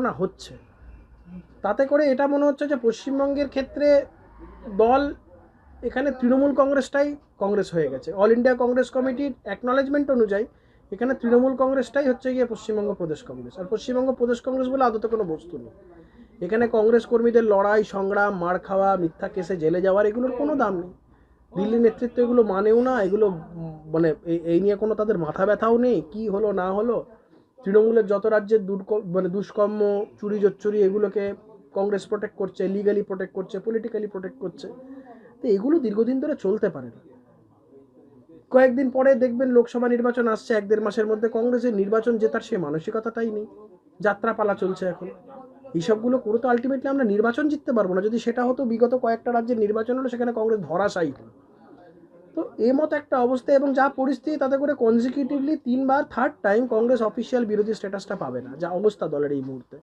না হচ্ছে, তাতে করে এটা মনে হচ্ছে যে পশ্চিমবঙ্গের ক্ষেত্রে দল এখানে তৃণমূল কংগ্রেসটাই কংগ্রেস হয়ে গেছে। অল ইন্ডিয়া কংগ্রেস কমিটির অ্যাকনলেজমেন্ট অনুযায়ী এখানে তৃণমূল কংগ্রেসটাই হচ্ছে গিয়ে পশ্চিমবঙ্গ প্রদেশ কংগ্রেস, আর পশ্চিমবঙ্গ প্রদেশ কংগ্রেস বলে আদতে কোনো বস্তু নেই। এখানে কংগ্রেস কর্মীদের লড়াই সংগ্রাম, মার খাওয়া, মিথ্যা কেসে জেলে যাওয়ার এগুলোর কোনো দাম নেই। দিল্লি নেতৃত্ব এগুলো মানেও না, এগুলো মানে এই নিয়ে কোনো তাদের মাথা ব্যথাও নেই কি হলো না হলো। তৃণমূলের যত রাজ্যের মানে দুষ্কর্ম, চুরি জোচ্চুরি, এগুলোকে কংগ্রেস প্রোটেক্ট করছে, লিগালি প্রোটেক্ট করছে, পলিটিক্যালি প্রোটেক্ট করছে। তো এগুলো দীর্ঘদিন ধরে চলতে পারে না। কয়েকদিন পরে দেখবেন লোকসভা নির্বাচন আসছে 1-1.5 মাসের মধ্যে, কংগ্রেসের নির্বাচন জেতার সে মানসিকতাটাই নেই, যাত্রাপালা চলছে এখন। এইসবগুলো করে তো আলটিমেটলি আমরা নির্বাচন জিততে পারবো না। যদি সেটা হতো, বিগত কয়েকটা রাজ্যের নির্বাচন হলো, সেখানে কংগ্রেস ধরাশায়ী হলো। তো এই মতো একটা অবস্থা, এবং যা পরিস্থিতি, তাতে করে কনজিকিউটিভলি 3 বার থার্ড টাইম কংগ্রেস অফিসিয়াল বিরোধী স্ট্যাটাসটা পাবে না, যা অবস্থা দলের এই মুহূর্তে।